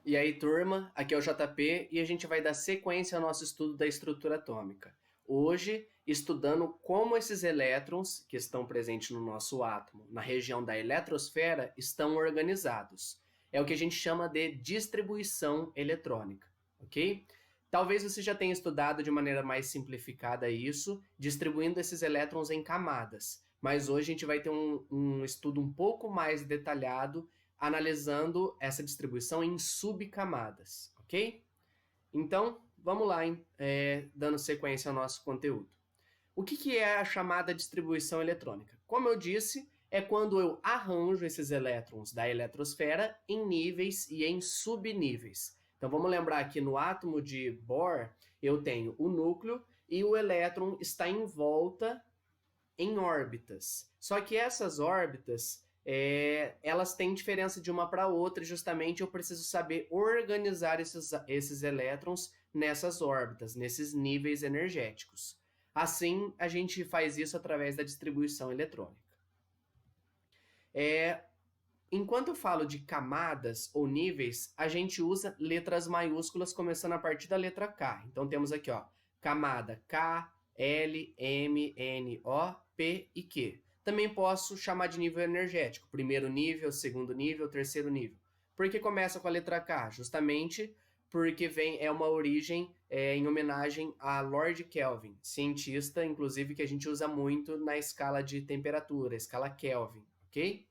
E aí, turma, aqui é o JP e a gente vai dar sequência ao nosso estudo da estrutura atômica. Hoje, estudando como esses elétrons que estão presentes no nosso átomo, na região da eletrosfera, estão organizados. É o que a gente chama de distribuição eletrônica, ok? Talvez você já tenha estudado de maneira mais simplificada isso, distribuindo esses elétrons em camadas, mas hoje a gente vai ter um estudo um pouco mais detalhado analisando essa distribuição em subcamadas, ok? Então, vamos lá, dando sequência ao nosso conteúdo. O que é a chamada distribuição eletrônica? Como eu disse, é quando eu arranjo esses elétrons da eletrosfera em níveis e em subníveis. Então, vamos lembrar que no átomo de Bohr, eu tenho o núcleo e o elétron está em volta em órbitas. Só que essas órbitas elas têm diferença de uma para outra e justamente eu preciso saber organizar esses elétrons nessas órbitas, nesses níveis energéticos. Assim, a gente faz isso através da distribuição eletrônica. Enquanto eu falo de camadas ou níveis, a gente usa letras maiúsculas começando a partir da letra K. Então, temos aqui, ó, camada K, L, M, N, O, P e Q. Também posso chamar de nível energético, primeiro nível, segundo nível, terceiro nível. Por que começa com a letra K? Justamente porque é uma origem em homenagem a Lord Kelvin, cientista, inclusive, que a gente usa muito na escala de temperatura, a escala Kelvin, ok?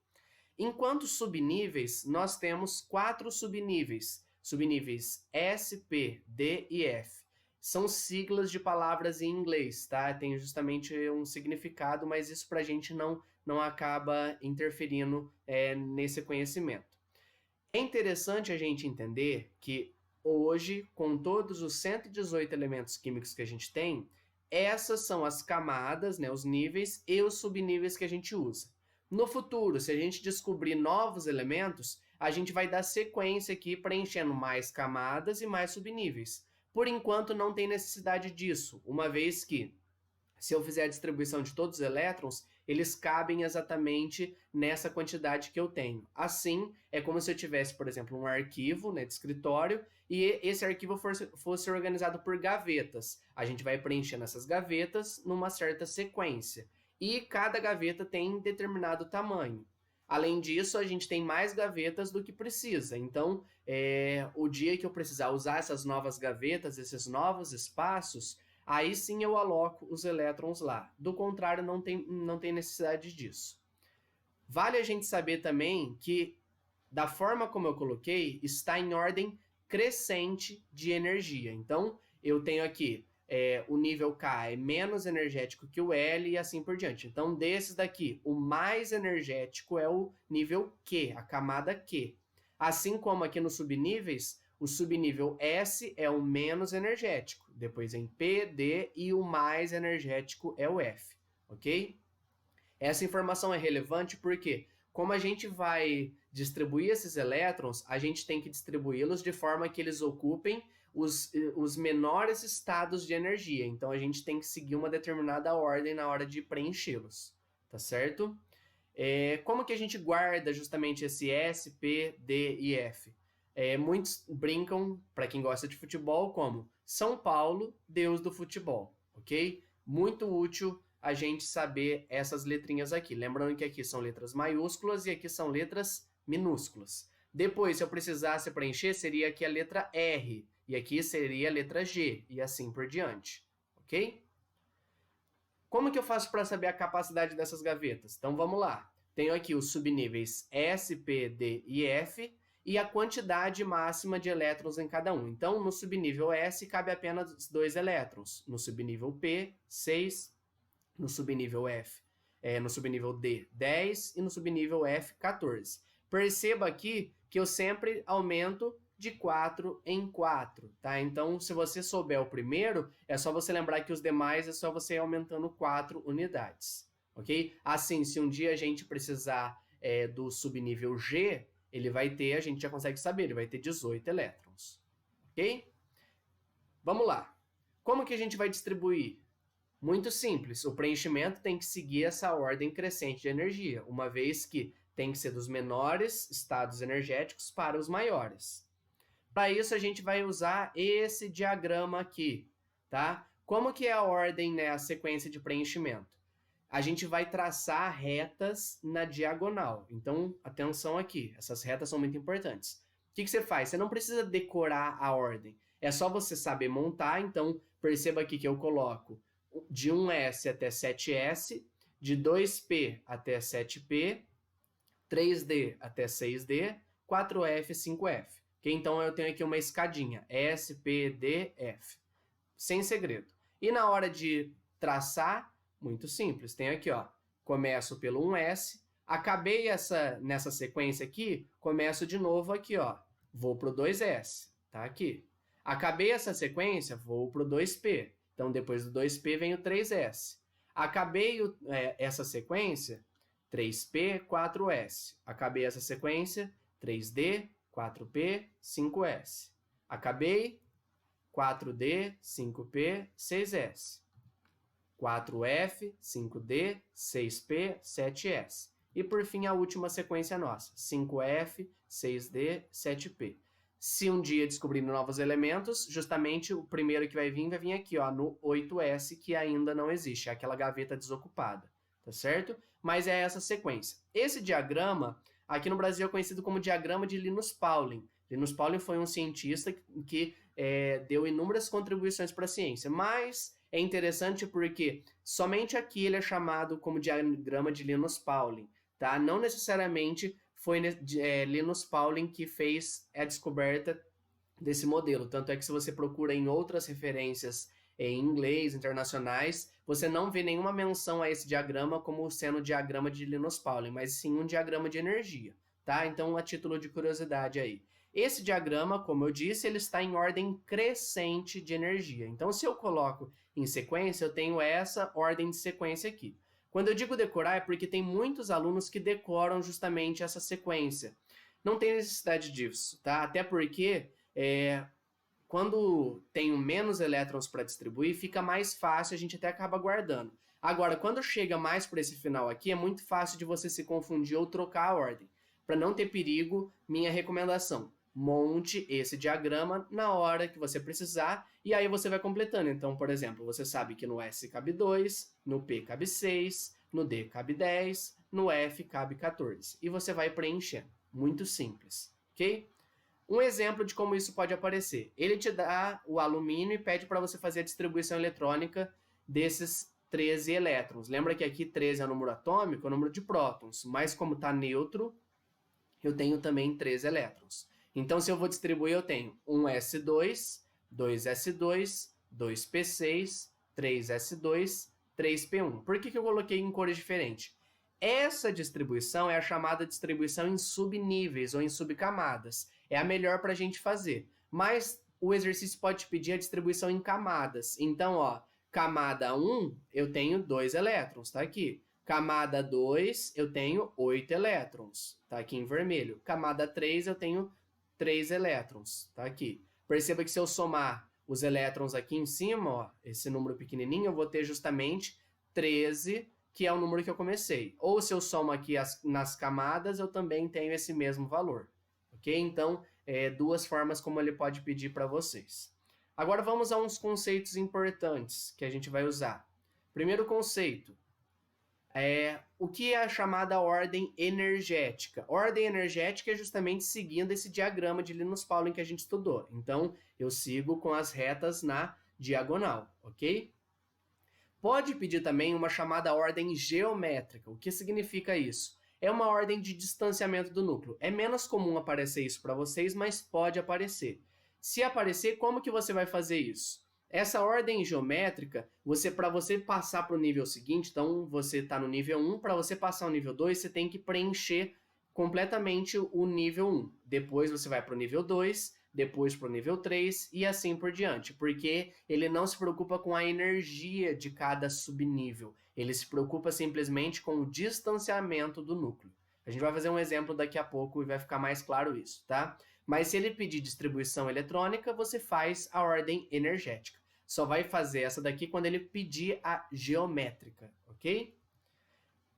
Enquanto subníveis, nós temos 4 subníveis. Subníveis S, P, D e F. São siglas de palavras em inglês, tá? Tem justamente um significado, mas isso para a gente não acaba interferindo nesse conhecimento. É interessante a gente entender que hoje, com todos os 118 elementos químicos que a gente tem, essas são as camadas, né, os níveis e os subníveis que a gente usa. No futuro, se a gente descobrir novos elementos, a gente vai dar sequência aqui preenchendo mais camadas e mais subníveis. Por enquanto, não tem necessidade disso, uma vez que, se eu fizer a distribuição de todos os elétrons, eles cabem exatamente nessa quantidade que eu tenho. Assim, é como se eu tivesse, por exemplo, um arquivo, né, de escritório e esse arquivo fosse organizado por gavetas. A gente vai preenchendo essas gavetas numa certa sequência. E cada gaveta tem determinado tamanho. Além disso, a gente tem mais gavetas do que precisa. Então, o dia que eu precisar usar essas novas gavetas, esses novos espaços, aí sim eu aloco os elétrons lá. Do contrário, não tem necessidade disso. Vale a gente saber também que, da forma como eu coloquei, está em ordem crescente de energia. Então, eu tenho aqui o nível K é menos energético que o L e assim por diante. Então, desses daqui, o mais energético é o nível Q, a camada Q. Assim como aqui nos subníveis, o subnível S é o menos energético, depois vem P, D e o mais energético é o F, ok? Essa informação é relevante porque, como a gente vai distribuir esses elétrons, a gente tem que distribuí-los de forma que eles ocupem os menores estados de energia. Então, a gente tem que seguir uma determinada ordem na hora de preenchê-los, tá certo? Como que a gente guarda justamente esse S, P, D e F? Muitos brincam, para quem gosta de futebol, como São Paulo, Deus do futebol, ok? Muito útil a gente saber essas letrinhas aqui. Lembrando que aqui são letras maiúsculas e aqui são letras minúsculas. Depois, se eu precisasse preencher, seria aqui a letra R. E aqui seria a letra G. E assim por diante. Ok? Como que eu faço para saber a capacidade dessas gavetas? Então, vamos lá. Tenho aqui os subníveis S, P, D e F e a quantidade máxima de elétrons em cada um. Então, no subnível S, cabe apenas 2 elétrons. No subnível P, 6. No subnível F, no subnível D, 10 e no subnível F, 14. Perceba aqui que eu sempre aumento de 4 em 4, tá? Então, se você souber o primeiro, é só você lembrar que os demais é só você ir aumentando 4 unidades, ok? Assim, se um dia a gente precisar do subnível G, ele vai ter, a gente já consegue saber, ele vai ter 18 elétrons, ok? Vamos lá. Como que a gente vai distribuir? Muito simples, o preenchimento tem que seguir essa ordem crescente de energia, uma vez que tem que ser dos menores estados energéticos para os maiores. Para isso, a gente vai usar esse diagrama aqui, tá? Como que é a ordem, né, a sequência de preenchimento? A gente vai traçar retas na diagonal. Então, atenção aqui, essas retas são muito importantes. O que você faz? Você não precisa decorar a ordem. É só você saber montar. Então, perceba aqui que eu coloco de 1S até 7S, de 2P até 7P, 3D até 6D, 4F, 5F. Okay? Então, eu tenho aqui uma escadinha, S, P, D, F. Sem segredo. E na hora de traçar, muito simples. Tem aqui, ó, começo pelo 1S, acabei nessa sequência aqui, começo de novo aqui, ó, vou pro 2S, tá aqui. Acabei essa sequência, vou pro 2P. Então, depois do 2P vem o 3S. Acabei essa sequência, 3P, 4S. Acabei essa sequência, 3D, 4P, 5S. Acabei, 4D, 5P, 6S. 4F, 5D, 6P, 7S. E por fim a última sequência nossa, 5F, 6D, 7P. Se um dia descobrirem novos elementos, justamente o primeiro que vai vir aqui, ó, no 8S, que ainda não existe, é aquela gaveta desocupada, tá certo? Mas é essa sequência. Esse diagrama, aqui no Brasil é conhecido como diagrama de Linus Pauling. Linus Pauling foi um cientista que deu inúmeras contribuições para a ciência, mas é interessante porque somente aqui ele é chamado como diagrama de Linus Pauling, tá? Não necessariamente foi Linus Pauling que fez a descoberta desse modelo, tanto é que se você procura em outras referências em inglês, internacionais, você não vê nenhuma menção a esse diagrama como sendo o diagrama de Linus Pauling, mas sim um diagrama de energia, tá? Então, a título de curiosidade aí. Esse diagrama, como eu disse, ele está em ordem crescente de energia. Então, se eu coloco em sequência, eu tenho essa ordem de sequência aqui. Quando eu digo decorar, é porque tem muitos alunos que decoram justamente essa sequência. Não tem necessidade disso, tá? Até porque quando tenho menos elétrons para distribuir, fica mais fácil, a gente até acaba guardando. Agora, quando chega mais para esse final aqui, é muito fácil de você se confundir ou trocar a ordem. Para não ter perigo, minha recomendação: monte esse diagrama na hora que você precisar e aí você vai completando. Então, por exemplo, você sabe que no S cabe 2, no P cabe 6, no D cabe 10, no F cabe 14. E você vai preenchendo. Muito simples, ok? Um exemplo de como isso pode aparecer. Ele te dá o alumínio e pede para você fazer a distribuição eletrônica desses 13 elétrons. Lembra que aqui 13 é o número atômico, é o número de prótons, mas como está neutro, eu tenho também 13 elétrons. Então, se eu vou distribuir, eu tenho 1s2, 2s2, 2p6, 3s2, 3p1. Por que eu coloquei em cores diferentes? Essa distribuição é a chamada distribuição em subníveis ou em subcamadas. É a melhor para a gente fazer. Mas o exercício pode te pedir a distribuição em camadas. Então, ó, camada 1, eu tenho 2 elétrons, tá aqui. Camada 2, eu tenho 8 elétrons, tá aqui em vermelho. Camada 3, eu tenho 3 elétrons, tá aqui. Perceba que se eu somar os elétrons aqui em cima, ó, esse número pequenininho, eu vou ter justamente 13, que é o número que eu comecei. Ou se eu somo aqui nas camadas, eu também tenho esse mesmo valor, ok? Então, duas formas como ele pode pedir para vocês. Agora vamos a uns conceitos importantes que a gente vai usar. Primeiro conceito, o que é a chamada ordem energética? Ordem energética é justamente seguindo esse diagrama de Linus Pauling que a gente estudou. Então, eu sigo com as retas na diagonal, ok? Pode pedir também uma chamada ordem geométrica. O que significa isso? É uma ordem de distanciamento do núcleo. É menos comum aparecer isso para vocês, mas pode aparecer. Se aparecer, como que você vai fazer isso? Essa ordem geométrica, para você passar para o nível seguinte, então você está no nível 1, para você passar ao nível 2, você tem que preencher completamente o nível 1. Depois você vai para o nível 2, depois para o nível 3 e assim por diante, porque ele não se preocupa com a energia de cada subnível, ele se preocupa simplesmente com o distanciamento do núcleo. A gente vai fazer um exemplo daqui a pouco e vai ficar mais claro isso, tá? Mas se ele pedir distribuição eletrônica, você faz a ordem energética. Só vai fazer essa daqui quando ele pedir a geométrica, ok?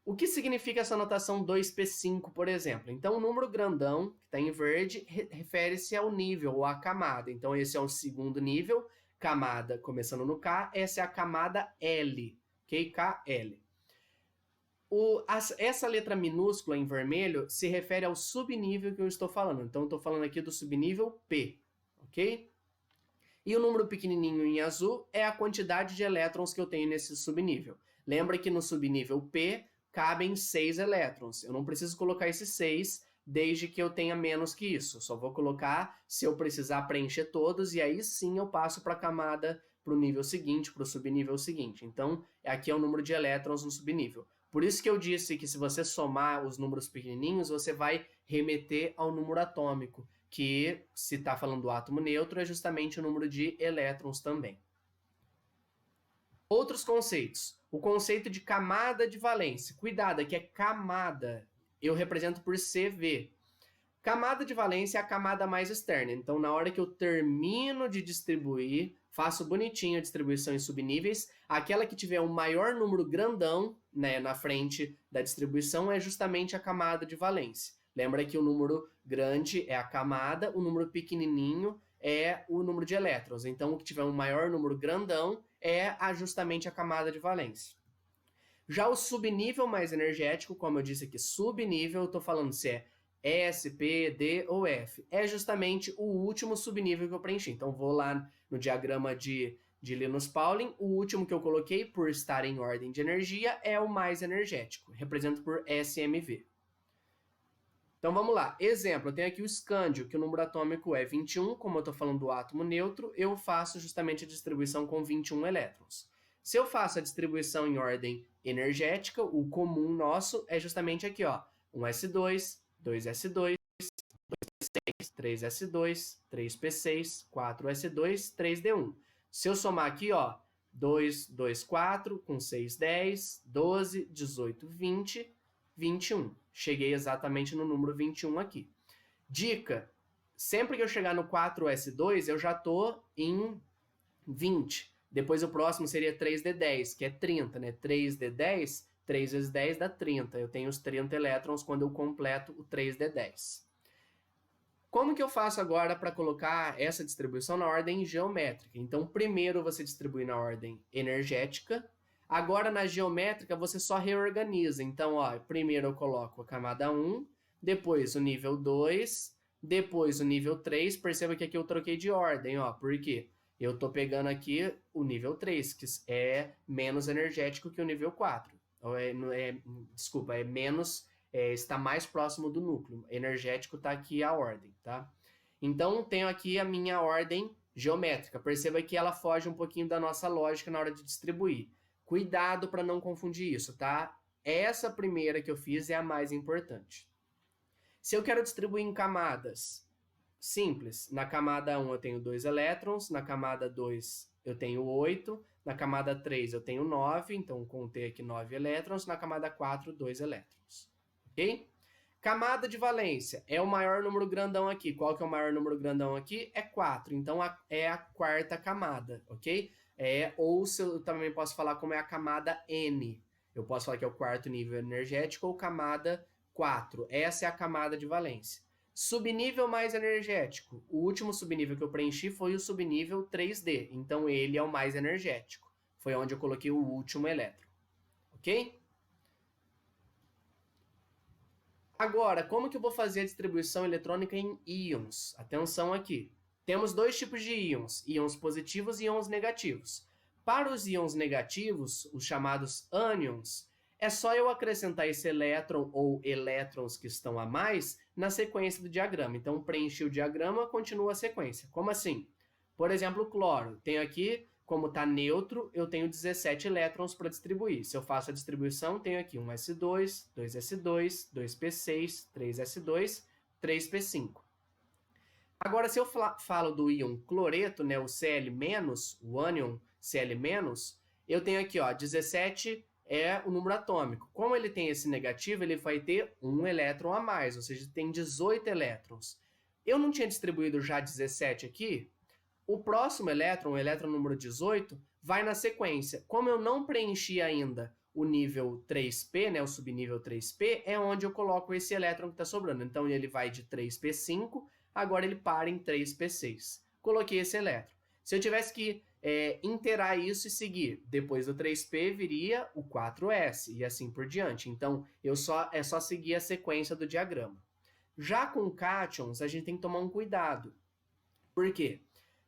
O que significa essa notação 2p5, por exemplo? Então, o número grandão, que está em verde, refere-se ao nível, ou à camada. Então, esse é o segundo nível, camada começando no K, essa é a camada L, ok? KL. Essa letra minúscula em vermelho se refere ao subnível que eu estou falando. Então, eu estou falando aqui do subnível P, ok? E o número pequenininho em azul é a quantidade de elétrons que eu tenho nesse subnível. Lembra que no subnível P cabem 6 elétrons. Eu não preciso colocar esses 6 desde que eu tenha menos que isso. Só vou colocar se eu precisar preencher todos e aí sim eu passo para a camada, para o nível seguinte, para o subnível seguinte. Então, aqui é o número de elétrons no subnível. Por isso que eu disse que se você somar os números pequenininhos, você vai remeter ao número atômico, que, se está falando do átomo neutro, é justamente o número de elétrons também. Outros conceitos. O conceito de camada de valência. Cuidado, aqui é camada. Eu represento por CV. Camada de valência é a camada mais externa. Então, na hora que eu termino de distribuir, faço bonitinho a distribuição em subníveis, aquela que tiver o maior número grandão, né, na frente da distribuição é justamente a camada de valência. Lembra que o número grande é a camada, o número pequenininho é o número de elétrons. Então, o que tiver um maior número grandão é justamente a camada de valência. Já o subnível mais energético, como eu disse aqui, subnível, eu estou falando se é S, P, D ou F. É justamente o último subnível que eu preenchi. Então, vou lá no diagrama de Linus Pauling. O último que eu coloquei, por estar em ordem de energia, é o mais energético. Represento por SMV. Então, vamos lá. Exemplo, eu tenho aqui o escândio, que o número atômico é 21. Como eu estou falando do átomo neutro, eu faço justamente a distribuição com 21 elétrons. Se eu faço a distribuição em ordem energética, o comum nosso é justamente aqui, ó. 1s2, 2s2, 2p6, 3s2, 3p6, 4s2, 3d1. Se eu somar aqui, ó, 2, 2, 4, com 6, 10, 12, 18, 20, 21. Cheguei exatamente no número 21 aqui. Dica, sempre que eu chegar no 4s2, eu já estou em 20. Depois o próximo seria 3d10, que é 30, né? 3d10, 3 vezes 10 dá 30. Eu tenho os 30 elétrons quando eu completo o 3d10. Como que eu faço agora para colocar essa distribuição na ordem geométrica? Então, primeiro você distribui na ordem energética. Agora, na geométrica, você só reorganiza. Então, ó, primeiro eu coloco a camada 1, depois o nível 2, depois o nível 3. Perceba que aqui eu troquei de ordem, ó. Por quê? Eu estou pegando aqui o nível 3, que é menos energético que o nível 4. Desculpa, é menos, está mais próximo do núcleo. Energético está aqui a ordem, tá? Então, tenho aqui a minha ordem geométrica. Perceba que ela foge um pouquinho da nossa lógica na hora de distribuir. Cuidado para não confundir isso, tá? Essa primeira que eu fiz é a mais importante. Se eu quero distribuir em camadas, simples. Na camada 1 eu tenho 2 elétrons, na camada 2 eu tenho 8, na camada 3 eu tenho 9, então contei aqui 9 elétrons, na camada 4, 2 elétrons. Ok? Camada de valência é o maior número grandão aqui. Qual que é o maior número grandão aqui? É 4, então é a quarta camada, ok? Ou eu também posso falar como é a camada N. Eu posso falar que é o quarto nível energético ou camada 4. Essa é a camada de valência. Subnível mais energético. O último subnível que eu preenchi foi o subnível 3D. Então, ele é o mais energético. Foi onde eu coloquei o último elétron. Ok? Agora, como que eu vou fazer a distribuição eletrônica em íons? Atenção aqui. Temos dois tipos de íons, íons positivos e íons negativos. Para os íons negativos, os chamados ânions, é só eu acrescentar esse elétron ou elétrons que estão a mais na sequência do diagrama. Então, preenchi o diagrama, continua a sequência. Como assim? Por exemplo, o cloro. Tenho aqui, como está neutro, eu tenho 17 elétrons para distribuir. Se eu faço a distribuição, tenho aqui 1s2, 2s2, 2p6, 3s2, 3p5. Agora, se eu falo do íon cloreto, né, o Cl-, o ânion Cl-, eu tenho aqui, ó, 17 é o número atômico. Como ele tem esse negativo, ele vai ter um elétron a mais, ou seja, tem 18 elétrons. Eu não tinha distribuído já 17 aqui? O próximo elétron, o elétron número 18, vai na sequência. Como eu não preenchi ainda o nível 3P, né, o subnível 3P, é onde eu coloco esse elétron que está sobrando. Então, ele vai de 3P5, agora ele para em 3P6. Coloquei esse elétron. Se eu tivesse que interar isso e seguir, depois do 3P viria o 4S e assim por diante. Então, é só seguir a sequência do diagrama. Já com cátions, a gente tem que tomar um cuidado. Por quê?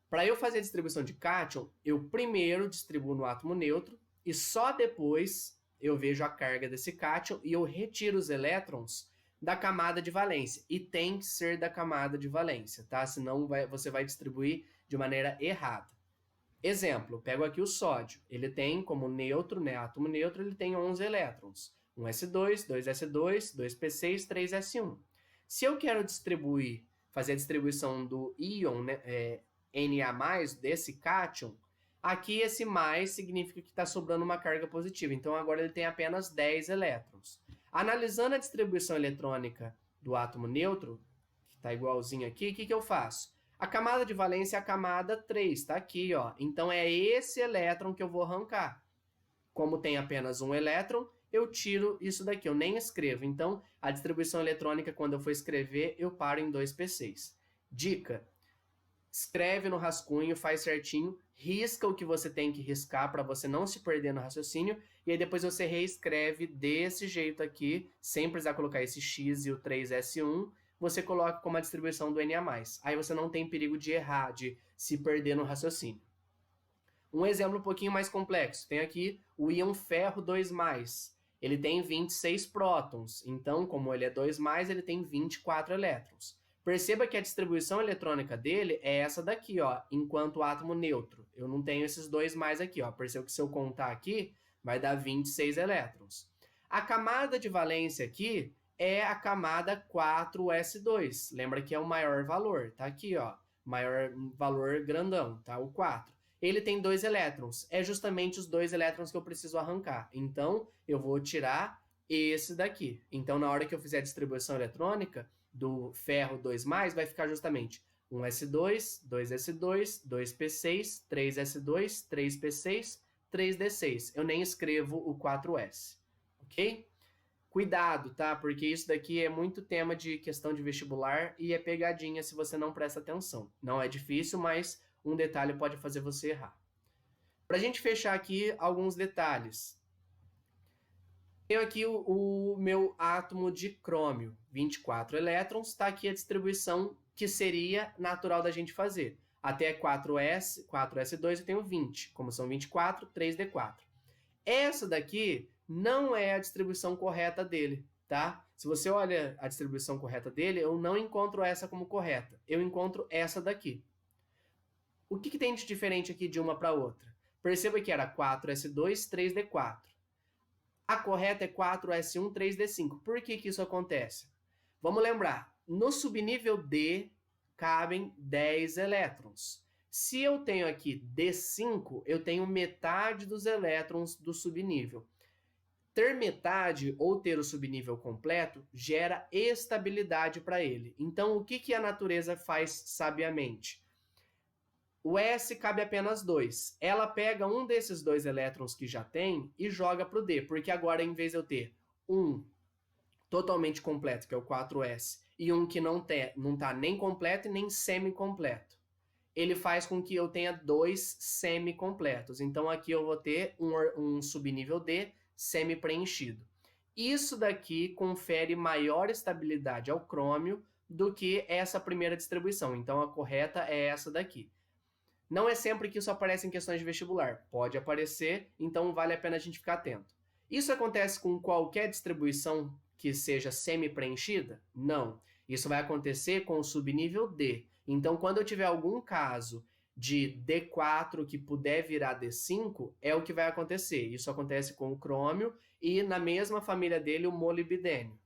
Para eu fazer a distribuição de cátion, eu primeiro distribuo no átomo neutro e só depois eu vejo a carga desse cátion e eu retiro os elétrons da camada de valência. E tem que ser da camada de valência, tá? Senão você vai distribuir de maneira errada. Exemplo, pego aqui o sódio. Ele tem como neutro, né, átomo neutro, ele tem 11 elétrons. 1s2, 2s2, 2p6, 3s1. Se eu quero fazer a distribuição do íon, né, Na+, desse cátion, aqui esse mais significa que está sobrando uma carga positiva. Então, agora ele tem apenas 10 elétrons. Analisando a distribuição eletrônica do átomo neutro, que está igualzinho aqui, o que eu faço? A camada de valência é a camada 3, está aqui, ó. Então, é esse elétron que eu vou arrancar. Como tem apenas um elétron, eu tiro isso daqui, eu nem escrevo. Então, a distribuição eletrônica, quando eu for escrever, eu paro em 2p6. Dica: escreve no rascunho, faz certinho, risca o que você tem que riscar para você não se perder no raciocínio, e aí depois você reescreve desse jeito aqui, sem precisar colocar esse X e o 3S1, você coloca como a distribuição do Na+. Aí você não tem perigo de errar, de se perder no raciocínio. Um exemplo um pouquinho mais complexo, tem aqui o íon ferro 2+. Ele tem 26 prótons, então como ele é 2+, ele tem 24 elétrons. Perceba que a distribuição eletrônica dele é essa daqui, ó, enquanto átomo neutro. Eu não tenho esses 2+ aqui, ó. Perceba que se eu contar aqui, vai dar 26 elétrons. A camada de valência aqui é a camada 4s2. Lembra que é o maior valor, tá aqui, ó. Maior valor grandão, tá? O 4. Ele tem 2 elétrons. É justamente os 2 elétrons que eu preciso arrancar. Então, eu vou tirar esse daqui. Então, na hora que eu fizer a distribuição eletrônica do ferro 2+, vai ficar justamente 1s2, 2s2, 2p6, 3s2, 3p6, 3d6. Eu nem escrevo o 4s, ok? Cuidado, tá? Porque isso daqui é muito tema de questão de vestibular e é pegadinha se você não presta atenção. Não é difícil, mas um detalhe pode fazer você errar. Para a gente fechar aqui alguns detalhes. Tenho aqui o meu átomo de crômio, 24 elétrons, está aqui a distribuição que seria natural da gente fazer. Até 4s2 eu tenho 20, como são 24, 3d4. Essa daqui não é a distribuição correta dele, tá? Se você olha a distribuição correta dele, eu não encontro essa como correta. Eu encontro essa daqui. O que tem de diferente aqui de uma para outra? Perceba que era 4s2, 3d4. A correta é 4s1, 3d5. Por que isso acontece? Vamos lembrar, no subnível D cabem 10 elétrons. Se eu tenho aqui D5, eu tenho metade dos elétrons do subnível. Ter metade ou ter o subnível completo gera estabilidade para ele. Então, o que a natureza faz sabiamente? O S cabe apenas 2. Ela pega um desses 2 elétrons que já tem e joga para o D, porque agora, em vez de eu ter um totalmente completo, que é o 4s, e um que não está nem completo e nem semi-completo, ele faz com que eu tenha 2 semi-completos. Então, aqui eu vou ter um subnível D semi-preenchido. Isso daqui confere maior estabilidade ao crômio do que essa primeira distribuição. Então, a correta é essa daqui. Não é sempre que isso aparece em questões de vestibular. Pode aparecer, então vale a pena a gente ficar atento. Isso acontece com qualquer distribuição que seja semi-preenchida? Não. Isso vai acontecer com o subnível D. Então, quando eu tiver algum caso de D4 que puder virar D5, é o que vai acontecer. Isso acontece com o crômio e, na mesma família dele, o molibdênio.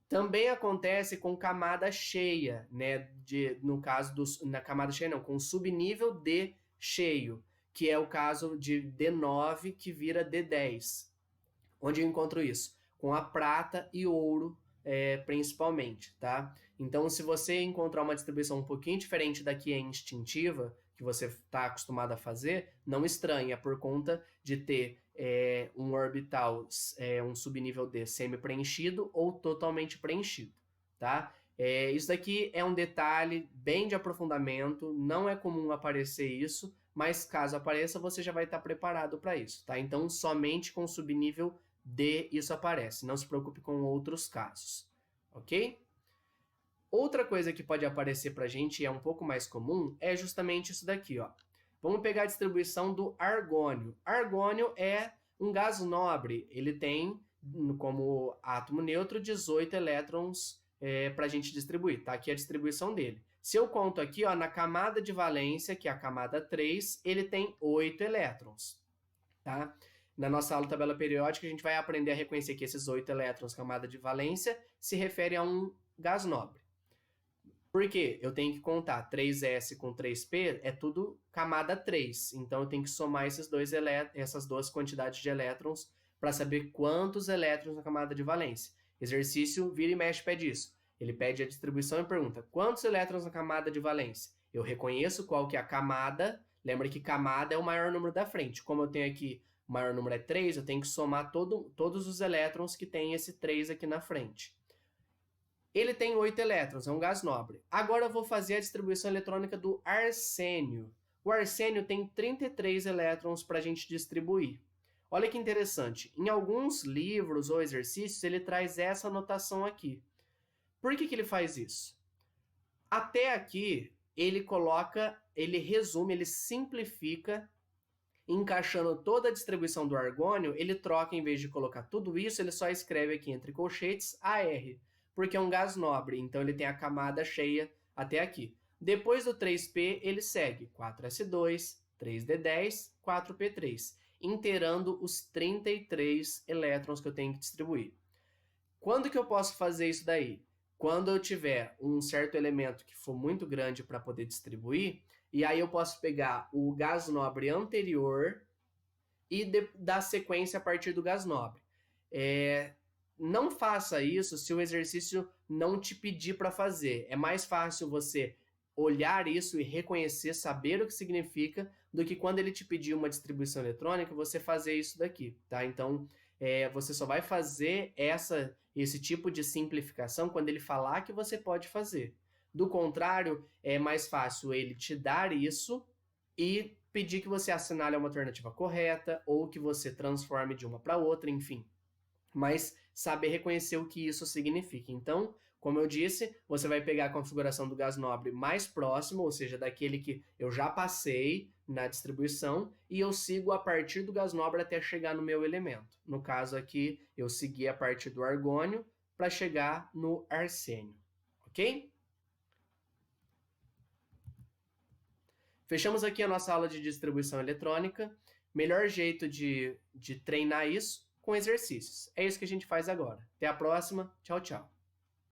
Também acontece com camada cheia, né? No caso na camada cheia não, com subnível D cheio, que é o caso de D9 que vira D10. Onde eu encontro isso? Com a prata e ouro principalmente, tá? Então, se você encontrar uma distribuição um pouquinho diferente da que é instintiva, que você está acostumado a fazer, não estranhe, é por conta de ter um orbital, um subnível D semi-preenchido ou totalmente preenchido, tá? Isso daqui é um detalhe bem de aprofundamento, não é comum aparecer isso, mas caso apareça, você já vai estar preparado para isso, tá? Então, somente com subnível D isso aparece, não se preocupe com outros casos, ok? Outra coisa que pode aparecer para a gente e é um pouco mais comum é justamente isso daqui, ó. Vamos pegar a distribuição do argônio. Argônio é um gás nobre, ele tem como átomo neutro 18 elétrons para a gente distribuir, tá? Aqui é a distribuição dele. Se eu conto aqui, ó, na camada de valência, que é a camada 3, ele tem 8 elétrons, tá? Na nossa aula tabela periódica, a gente vai aprender a reconhecer que esses 8 elétrons, camada de valência, se refere a um gás nobre. Por quê? Eu tenho que contar 3s com 3p, é tudo camada 3. Então, eu tenho que somar essas duas quantidades de elétrons para saber quantos elétrons na camada de valência. Exercício vira e mexe pede isso. Ele pede a distribuição e pergunta, quantos elétrons na camada de valência? Eu reconheço qual que é a camada. Lembra que camada é o maior número da frente. Como eu tenho aqui, o maior número é 3, eu tenho que somar todos os elétrons que tem esse 3 aqui na frente. Ele tem 8 elétrons, é um gás nobre. Agora eu vou fazer a distribuição eletrônica do arsênio. O arsênio tem 33 elétrons para a gente distribuir. Olha que interessante, em alguns livros ou exercícios ele traz essa notação aqui. Por que ele faz isso? Até aqui ele resume, ele simplifica, encaixando toda a distribuição do argônio, ele troca, em vez de colocar tudo isso, ele só escreve aqui entre colchetes AR. Porque é um gás nobre, então ele tem a camada cheia até aqui. Depois do 3P, ele segue 4S2, 3D10, 4P3, inteirando os 33 elétrons que eu tenho que distribuir. Quando que eu posso fazer isso daí? Quando eu tiver um certo elemento que for muito grande para poder distribuir, e aí eu posso pegar o gás nobre anterior e dar sequência a partir do gás nobre. Não faça isso se o exercício não te pedir para fazer. É mais fácil você olhar isso e reconhecer, saber o que significa, do que quando ele te pedir uma distribuição eletrônica, você fazer isso daqui, tá? Então, você só vai fazer esse tipo de simplificação quando ele falar que você pode fazer. Do contrário, é mais fácil ele te dar isso e pedir que você assinale uma alternativa correta ou que você transforme de uma para outra, enfim. Mas saber reconhecer o que isso significa. Então, como eu disse, você vai pegar a configuração do gás nobre mais próximo, ou seja, daquele que eu já passei na distribuição, e eu sigo a partir do gás nobre até chegar no meu elemento. No caso aqui, eu segui a partir do argônio para chegar no arsênio, ok? Fechamos aqui a nossa aula de distribuição eletrônica. Melhor jeito de treinar isso com exercícios. É isso que a gente faz agora. Até a próxima. Tchau, tchau.